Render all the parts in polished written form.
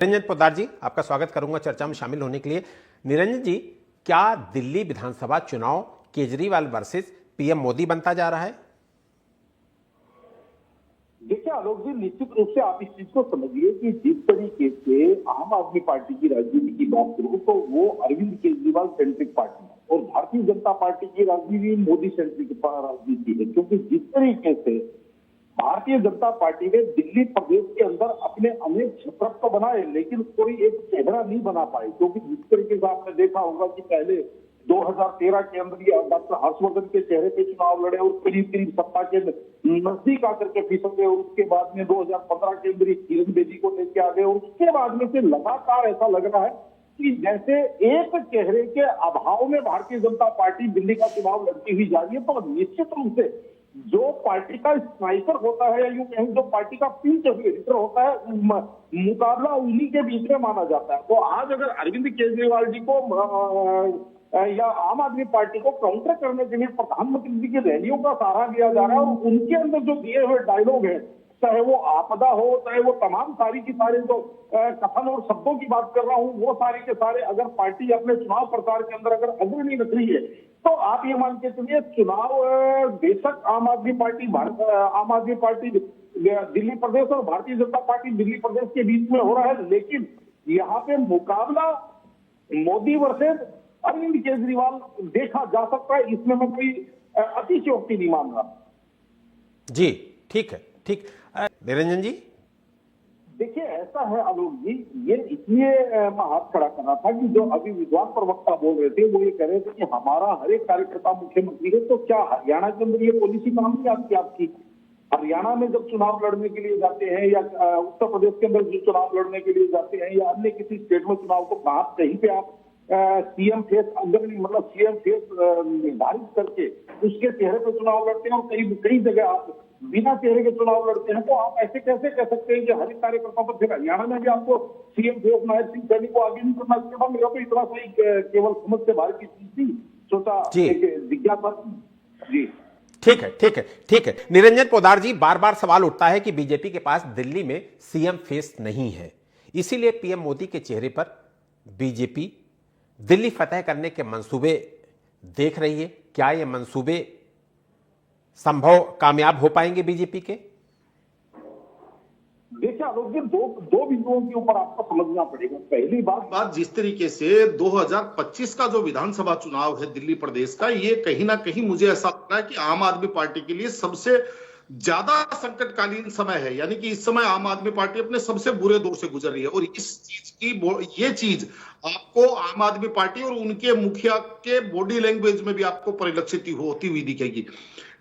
निरंजन पोद्दार जी, आपका स्वागत करूंगा चर्चा में शामिल होने के लिए। निरंजन जी, क्या दिल्ली विधानसभा चुनाव केजरीवाल वर्सेस पीएम मोदी बनता जा रहा है? देखिए आलोक जी, निश्चित रूप से आप इस चीज को समझिए कि जिस तरीके से आम आदमी पार्टी की राजनीति की बात करूं तो वो अरविंद केजरीवाल सेंट्रिक पार्टी है और भारतीय जनता पार्टी की राजनीति मोदी सेंट्रिक राजनीति है। क्योंकि जिस तरीके से भारतीय जनता पार्टी ने दिल्ली प्रदेश के अंदर अपने अनेक क्षेत्र तो बनाए लेकिन कोई एक चेहरा नहीं बना पाए। क्योंकि जिस तरीके से आपने देखा होगा कि पहले 2013 के अंदर ये डॉक्टर हर्षवर्धन के चेहरे पे चुनाव लड़े और करीब करीब सत्ता के नजदीक आकर के फिसल गए और उसके बाद में 2015 के अंदर किरण बेदी को लेके आ गए और उसके बाद में से लगातार ऐसा लग रहा है कि जैसे एक चेहरे के अभाव में भारतीय जनता पार्टी दिल्ली का चुनाव लड़ती हुई जा रही है। तो निश्चित रूप से जो पार्टी का स्नाइपर होता है या यूं कहें जो पार्टी का पिंच हिटर होता है मुकाबला उन्हीं के बीच में माना जाता है। तो आज अगर अरविंद केजरीवाल जी को या आम आदमी पार्टी को काउंटर करने के लिए प्रधानमंत्री जी की रैलियों का सहारा लिया जा रहा है और उनके अंदर जो दिए हुए डायलॉग है, चाहे वो आपदा हो चाहे वो तमाम सारी की सारे जो कथन और शब्दों की बात कर रहा हूं, वो सारे के सारे अगर पार्टी अपने चुनाव प्रचार के अंदर अगर अग्रणी रख रही है तो आप ये मान के चलिए चुनाव बेशक आम आदमी पार्टी दिल्ली प्रदेश और भारतीय जनता पार्टी दिल्ली प्रदेश के बीच में हो रहा है, लेकिन यहाँ पे मुकाबला मोदी वर्सेस अरविंद केजरीवाल देखा जा सकता है। इसमें मैं कोई अतिशयोक्ति नहीं मान रहा। जी ठीक है, ठीक। निरंजन जी, देखिए ऐसा है आलोक जी, ये इसलिए मैं हाथ खड़ा कर रहा था कि जो अभी विद्वान प्रवक्ता बोल रहे थे वो ये कह रहे थे कि हमारा हर एक कार्यकर्ता मुख्यमंत्री है। तो क्या हरियाणा के अंदर ये पॉलिसी काम नहीं आती आपकी? हरियाणा में जब चुनाव लड़ने के लिए जाते हैं या उत्तर प्रदेश के अंदर जो चुनाव लड़ने के लिए जाते हैं या अन्य किसी स्टेट में चुनाव, तो कहीं पे आप सीएम फेस अग्रणी मतलब सीएम फेस निर्धारित करके उसके चेहरे पे चुनाव लड़ते हैं और कई जगह आप बिना चेहरे के चुनाव लड़ते हैं। तो आप ऐसे कैसे कह सकते हैं कि हर एक कार्यकर्ता पर फिर हरियाणा में भी आपको सीएम फेस नायब सिंह सैनी को आगे नहीं करना चाहिए? मेरा तो इतना सही केवल समझ से बाहर की चीज थी, सोचा जिज्ञासा। जी ठीक है, ठीक है, ठीक है। निरंजन पोद्दार जी, बार बार सवाल उठता है कि बीजेपी के पास दिल्ली में सीएम फेस नहीं है, इसीलिए पीएम मोदी के चेहरे पर बीजेपी दिल्ली फतह करने के मंसूबे देख रही है। क्या ये मंसूबे संभव कामयाब हो पाएंगे बीजेपी के? देखिए आलोक जी, दो बिंदुओं के ऊपर आपको समझना पड़ेगा। पहली बात जिस तरीके से 2025 का जो विधानसभा चुनाव है दिल्ली प्रदेश का, ये कहीं ना कहीं मुझे ऐसा लगता है कि आम आदमी पार्टी के लिए सबसे ज्यादा संकटकालीन समय है। यानी कि इस समय आम आदमी पार्टी अपने सबसे बुरे दौर से गुजर रही है और ये चीज आपको आम आदमी पार्टी और उनके मुखिया के बॉडी लैंग्वेज में भी आपको परिलक्षित होती हुई दिखेगी।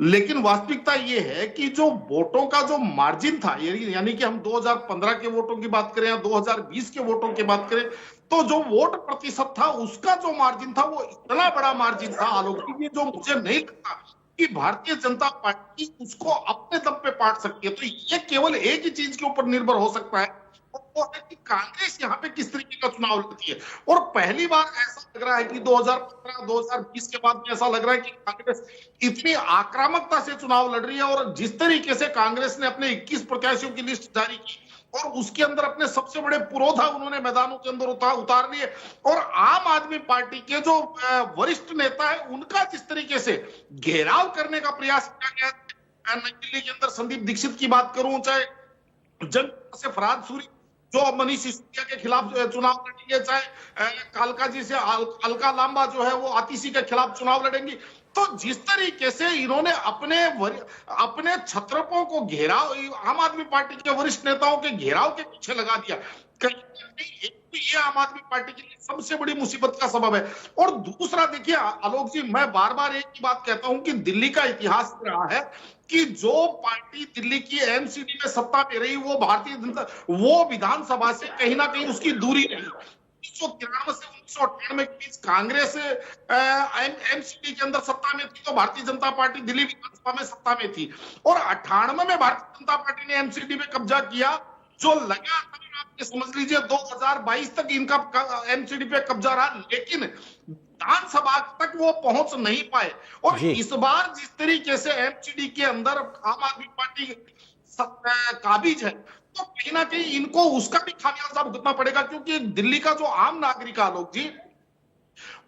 लेकिन वास्तविकता ये है कि जो वोटों का जो मार्जिन था, यानी कि हम 2015 के वोटों की बात करें या 2020 के वोटों की बात करें, तो जो वोट प्रतिशत था उसका जो मार्जिन था वो इतना बड़ा मार्जिन था आलोक जी, जो मुझे नहीं लगता कि भारतीय जनता पार्टी उसको अपने दम पे पाट सकती है। तो ये केवल एक ही चीज के ऊपर निर्भर हो सकता है, वो है कि कांग्रेस यहाँ पे किस तरीके का चुनाव लड़ती है। और पहली बार ऐसा लग रहा है कि 2015-2020 के बाद में ऐसा लग रहा है कि कांग्रेस इतनी आक्रामकता से चुनाव लड़ रही है और जिस तरीके से कांग्रेस ने अपने 21 प्रत्याशियों की लिस्ट जारी की और उसके अंदर अपने सबसे बड़े पुरोधा उन्होंने मैदानों के अंदर उतार लिए और आम आदमी पार्टी के जो वरिष्ठ नेता है उनका जिस तरीके से घेराव करने का प्रयास किया गया। नई दिल्ली के अंदर संदीप दीक्षित की बात करूं, चाहे जंग से फरहाद सूरी जो मनीष सिसोदिया के खिलाफ चुनाव लड़ेंगे, चाहे कालका जी से अलका लांबा जो है वो आतिशी के खिलाफ चुनाव लड़ेंगी। तो जिस तरीके से इन्होंने अपने छत्रपों को घेराव आम आदमी पार्टी के वरिष्ठ नेताओं के घेराव के पीछे लगा दिया, कहीं तो ये आम आदमी पार्टी के लिए सबसे बड़ी मुसीबत का सबब है। और दूसरा देखिए आलोक जी, मैं बार बार एक ही बात कहता हूं कि दिल्ली का इतिहास रहा है कि जो पार्टी दिल्ली की एमसीडी में सत्ता में रही वो भारतीय जनता वो विधानसभा से कहीं ना कहीं उसकी दूरी रही। 1993 से 1998 के बीच कांग्रेस एमसीडी के अंदर सत्ता में थी तो भारतीय जनता पार्टी दिल्ली विधानसभा में सत्ता में थी और 98 में भारतीय जनता पार्टी ने एमसीडी में कब्जा किया। जो लगातार आपने समझ लीजिए 2022 तक इनका एमसीडी पे कब्जा रहा, लेकिन विधानसभा तक वो पहुंच नहीं पाए। और इस बार जिस तरीके से एमसीडी के अंदर आम आदमी पार्टी काबिज है, तो कहीं ना कहीं इनको उसका भी खामियाजा भुगतना पड़ेगा, क्योंकि दिल्ली का जो आम नागरिक आलोक जी,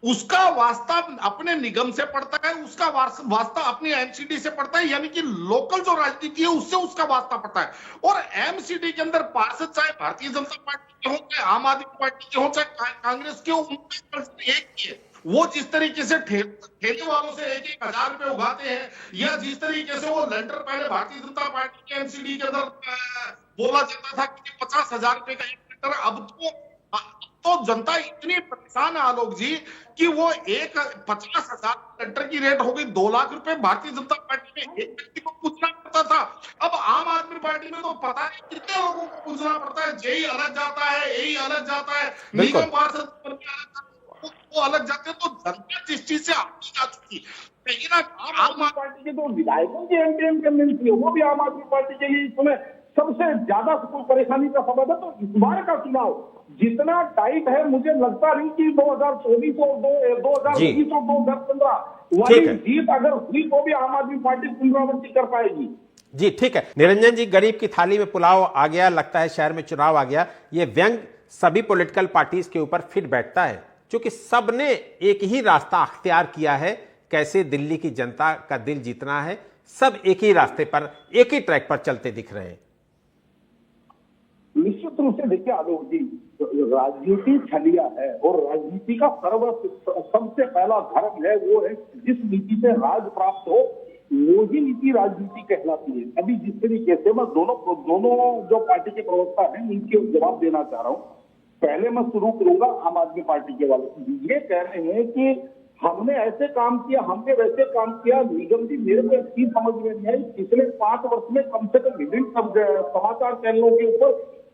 उसका वास्ता अपने निगम से पड़ता है, उसका वास्ता अपनी एमसीडी से पड़ता है, यानी कि लोकल जो राजनीति है उससे उसका वास्ता पड़ता है। और एमसीडी के अंदर पार्षद चाहे भारतीय जनता पार्टी के हो, चाहे आम आदमी पार्टी के हो, चाहे कांग्रेस के हो, उनका एक ही है। वो जिस तरीके से ठेले वालों से 1,000 रुपए उगाते हैं, या जिस तरीके से वो लेंटर पहले भारतीय जनता पार्टी के एमसीडी के अंदर बोला जाता था कि 50,000 रुपए का एक लेंटर, अब तो जनता इतनी परेशान है आलोक जी कि वो 50,000 लेंटर की रेट हो गई 2 लाख रुपए। भारतीय जनता पार्टी में एक व्यक्ति को पूछना पड़ता था, अब आम आदमी पार्टी में तो पता नहीं कितने लोगों को पूछना पड़ता है। जेई अलग जाता है, यही अलग जाता है, निगम पार्षद वो अलग जाते हैं। तो जनता जिस चीज से आपकी जा चुकी, कहीं ना आम आदमी पार्टी के तो विधायकों की एंटी है, वो भी आम आदमी पार्टी के लिए इसमें सबसे ज्यादा परेशानी का सबब है। तो इस बार का चुनाव जितना टाइट है, मुझे लगता नहीं कि 2024 और 2019 और 2015 वाली जीत अगर हुई तो भी आम आदमी पार्टी पुनरावृत्ति कर पाएगी। जी ठीक है निरंजन जी, गरीब की थाली में पुलाव आ गया, लगता है शहर में चुनाव आ गया। ये व्यंग सभी पॉलिटिकल पार्टीज के ऊपर फिट बैठता है, क्योंकि सबने एक ही रास्ता अख्तियार किया है कैसे दिल्ली की जनता का दिल जीतना है। सब एक ही रास्ते पर, एक ही ट्रैक पर चलते दिख रहे हैं। निश्चित रूप से देखिए आलोक जी, राजनीति छलिया है और राजनीति का सबसे पहला धर्म है वो है जिस नीति से राज प्राप्त हो वो ही नीति राजनीति कहलाती है। अभी जिस तरीके से मैं दोनों जो पार्टी के प्रवक्ता हैं उनके जवाब देना चाह रहा हूं। पहले मैं शुरू करूंगा आम आदमी पार्टी के वाले, ये कह रहे हैं कि हमने ऐसे काम किया, हमने वैसे काम किया। निगम जी, मेरे को एक चीज समझ में नहीं आई, पिछले 5 वर्ष में कम से कम विभिन्न समाचार चैनलों के ऊपर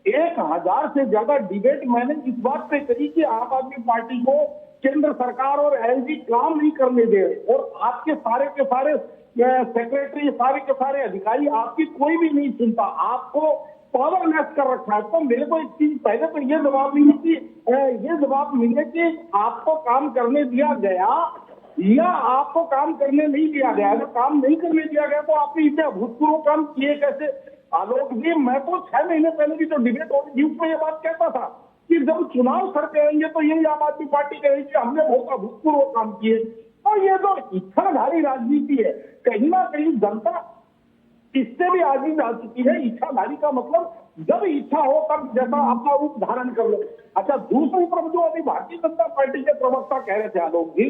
1,000 से ज्यादा डिबेट मैंने इस बात पे करी कि आम आदमी पार्टी को केंद्र सरकार और एलजी काम नहीं करने दे रहे, और आपके सारे के सारे सेक्रेटरी, सारे के सारे अधिकारी, आपकी कोई भी नहीं सुनता, आपको पावरलेस कर रखा है। तो मेरे को एक चीज पहले तो ये जवाब मिले कि आपको काम करने दिया गया या आपको काम करने नहीं दिया गया। अगर काम नहीं करने दिया गया तो आपने इतने अभूतपूर्व काम किए कैसे? आलोक जी, मैं तो 6 महीने पहले की जो डिबेट हो रही थी उसमें ये बात कहता था कि जब चुनाव सर कहेंगे तो यही आम आदमी पार्टी कहेगी हमने बहुत अभूतपूर्व काम किए। और ये जो इच्छाधारी राजनीति है, कहीं ना कहीं जनता इससे भी आगे जा चुकी है। इच्छाधारी का मतलब जब इच्छा हो तब, जैसा आपका रूप धारण कर लो। अच्छा, दूसरी तरफ जो अभी भारतीय जनता पार्टी के प्रवक्ता कह रहे थे आलोक जी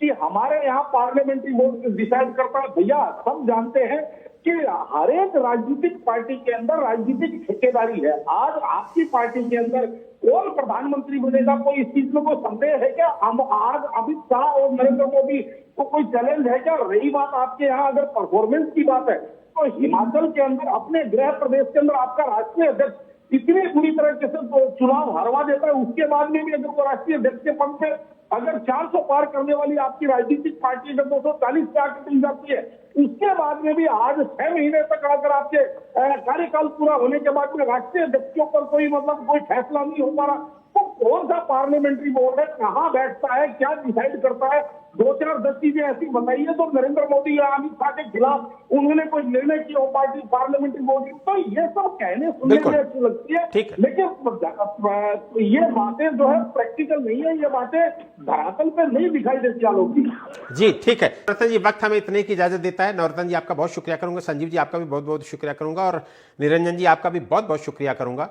कि हमारे यहाँ पार्लियामेंट्री बोर्ड डिसाइड करता है, भैया सब जानते हैं कि हर एक राजनीतिक पार्टी के अंदर राजनीतिक ठेकेदारी है। आज आपकी पार्टी के अंदर कौन प्रधानमंत्री बनेगा, कोई इस चीज में कोई संदेह है क्या? हम आज अमित शाह और नरेंद्र मोदी को कोई चैलेंज है क्या? रही बात आपके यहाँ अगर परफॉर्मेंस की बात है तो हिमाचल के अंदर, अपने गृह प्रदेश के अंदर आपका राष्ट्रीय अध्यक्ष इतनी बुरी तरह से चुनाव हरवा देता है, उसके बाद में भी अगर वो राष्ट्रीय अध्यक्ष के पद पे अगर 400 पार करने वाली आपकी राजनीतिक पार्टी अगर 240 पे आकर मिल जाती है, उसके बाद में भी आज 6 महीने तक अगर आपके कार्यकाल पूरा होने के बाद में राष्ट्रीय अध्यक्ष के ऊपर कोई फैसला नहीं हो पा रहा, तो कौन सा पार्लियामेंट्री बोर्ड है, कहाँ बैठता है, क्या डिसाइड करता है? 2-4-10 चीजें ऐसी बताइए तो नरेंद्र मोदी या अमित शाह के खिलाफ उन्होंने कोई निर्णय किया हो पार्टी पार्लियामेंट्री बोर्ड। तो ये सब कहने सुनने में अच्छी लगती है, लेकिन ये बातें जो है प्रैक्टिकल नहीं है, ये बातें धरातल पे नहीं दिखाई देती आलोक जी। जी ठीक है नवरत्न जी, वक्त हमें इतने की इजाजत देता है। नवरत्न जी आपका बहुत शुक्रिया करूंगा, संजीव जी आपका भी बहुत बहुत शुक्रिया करूंगा, और निरंजन जी आपका भी बहुत बहुत शुक्रिया करूंगा।